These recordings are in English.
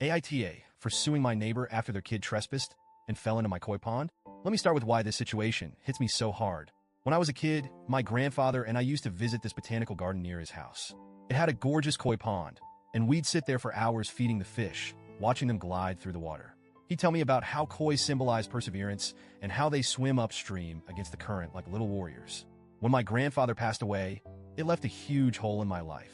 AITA for suing my neighbor after their kid trespassed and fell into my koi pond? Let me start with why this situation hits me so hard. When I was a kid, my grandfather and I used to visit this botanical garden near his house. It had a gorgeous koi pond, and we'd sit there for hours feeding the fish, watching them glide through the water. He'd tell me about how koi symbolize perseverance and how they swim upstream against the current like little warriors. When my grandfather passed away, it left a huge hole in my life.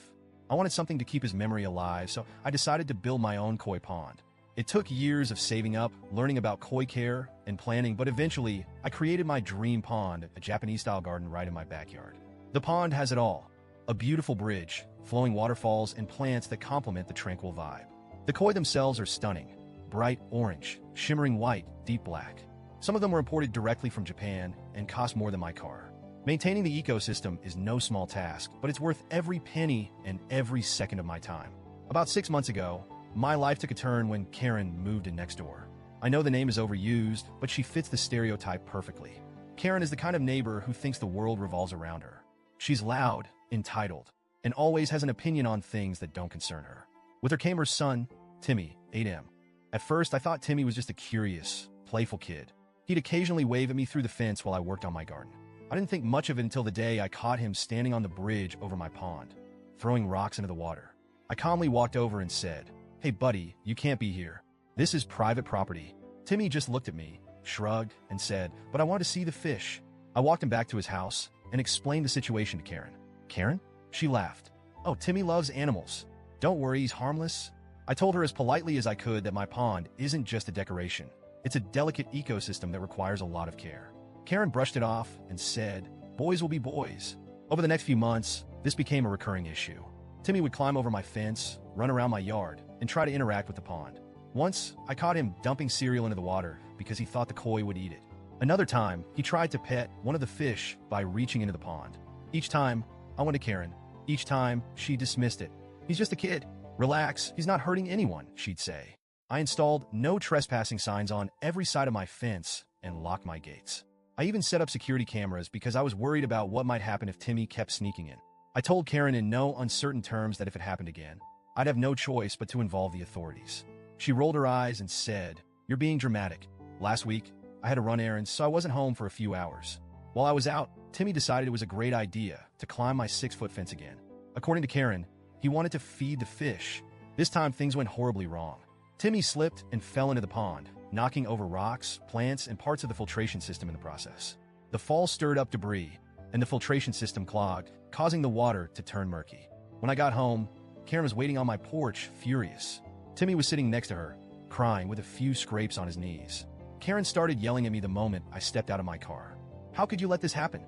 I wanted something to keep his memory alive, so I decided to build my own koi pond. It took years of saving up, learning about koi care, and planning, but eventually, I created my dream pond, a Japanese-style garden right in my backyard. The pond has it all: a beautiful bridge, flowing waterfalls, and plants that complement the tranquil vibe. The koi themselves are stunning: bright orange, shimmering white, deep black. Some of them were imported directly from Japan and cost more than my car. Maintaining the ecosystem is no small task, but it's worth every penny and every second of my time. About 6 months ago, my life took a turn when Karen moved in next door. I know the name is overused, but she fits the stereotype perfectly. Karen is the kind of neighbor who thinks the world revolves around her. She's loud, entitled, and always has an opinion on things that don't concern her. With her came her son, Timmy, 8M. At first, I thought Timmy was just a curious, playful kid. He'd occasionally wave at me through the fence while I worked on my garden. I didn't think much of it until the day I caught him standing on the bridge over my pond, throwing rocks into the water. I calmly walked over and said, "Hey buddy, you can't be here. This is private property." Timmy just looked at me, shrugged, and said, "But I want to see the fish." I walked him back to his house and explained the situation to Karen. "Karen?" She laughed. "Oh, Timmy loves animals. Don't worry, he's harmless." I told her as politely as I could that my pond isn't just a decoration. It's a delicate ecosystem that requires a lot of care. Karen brushed it off and said, "Boys will be boys." Over the next few months, this became a recurring issue. Timmy would climb over my fence, run around my yard, and try to interact with the pond. Once, I caught him dumping cereal into the water because he thought the koi would eat it. Another time, he tried to pet one of the fish by reaching into the pond. Each time, I went to Karen. Each time, she dismissed it. "He's just a kid. Relax, he's not hurting anyone," she'd say. I installed no trespassing signs on every side of my fence and locked my gates. I even set up security cameras because I was worried about what might happen if Timmy kept sneaking in. I told Karen in no uncertain terms that if it happened again, I'd have no choice but to involve the authorities. She rolled her eyes and said, "You're being dramatic. Last week, I had to run errands, so I wasn't home for a few hours. While I was out, Timmy decided it was a great idea to climb my 6-foot fence again. According to Karen, he wanted to feed the fish. This time, things went horribly wrong. Timmy slipped and fell into the pond, knocking over rocks, plants, and parts of the filtration system in the process. The fall stirred up debris, and the filtration system clogged, causing the water to turn murky. When I got home, Karen was waiting on my porch, furious. Timmy was sitting next to her, crying with a few scrapes on his knees. Karen started yelling at me the moment I stepped out of my car. "How could you let this happen?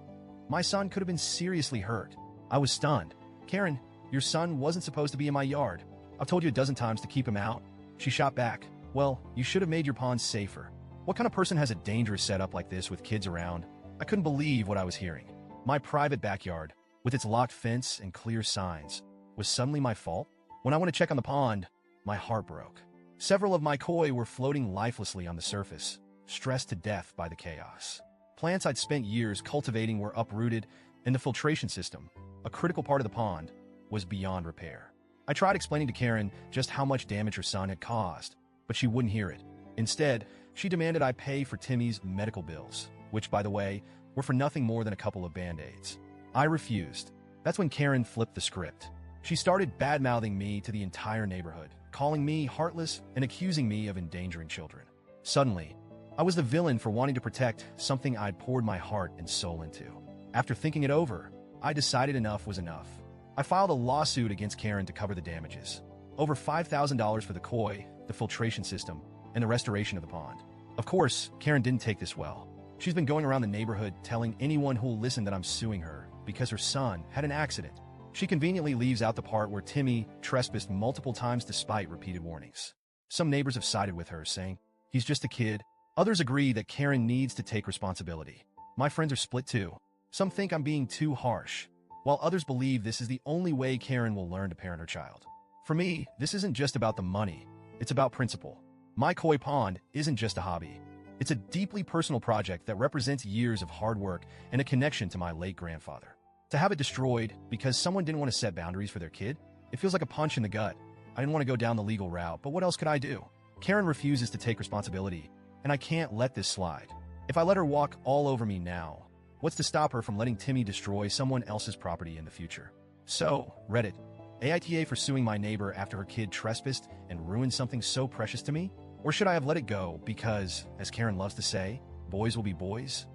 My son could have been seriously hurt." I was stunned. "Karen, your son wasn't supposed to be in my yard. I've told you a dozen times to keep him out." She shot back, "Well, you should have made your pond safer. What kind of person has a dangerous setup like this with kids around?" I couldn't believe what I was hearing. My private backyard, with its locked fence and clear signs, was suddenly my fault? When I went to check on the pond, my heart broke. Several of my koi were floating lifelessly on the surface, stressed to death by the chaos. Plants I'd spent years cultivating were uprooted, and the filtration system, a critical part of the pond, was beyond repair. I tried explaining to Karen just how much damage her son had caused, but she wouldn't hear it. Instead, she demanded I pay for Timmy's medical bills, which, by the way, were for nothing more than a couple of Band-Aids. I refused. That's when Karen flipped the script. She started bad-mouthing me to the entire neighborhood, calling me heartless and accusing me of endangering children. Suddenly, I was the villain for wanting to protect something I'd poured my heart and soul into. After thinking it over, I decided enough was enough. I filed a lawsuit against Karen to cover the damages. Over $5,000 for the koi, the filtration system, and the restoration of the pond. Of course, Karen didn't take this well. She's been going around the neighborhood telling anyone who'll listen that I'm suing her because her son had an accident. She conveniently leaves out the part where Timmy trespassed multiple times despite repeated warnings. Some neighbors have sided with her, saying, "He's just a kid." Others agree that Karen needs to take responsibility. My friends are split too. Some think I'm being too harsh, while others believe this is the only way Karen will learn to parent her child. For me, this isn't just about the money. It's about principle. My koi pond isn't just a hobby. It's a deeply personal project that represents years of hard work and a connection to my late grandfather. To have it destroyed because someone didn't want to set boundaries for their kid, it feels like a punch in the gut. I didn't want to go down the legal route, but what else could I do? Karen refuses to take responsibility, and I can't let this slide. If I let her walk all over me now, what's to stop her from letting Timmy destroy someone else's property in the future? So, Reddit, AITA for suing my neighbor after her kid trespassed and ruined something so precious to me? Or should I have let it go because, as Karen loves to say, boys will be boys?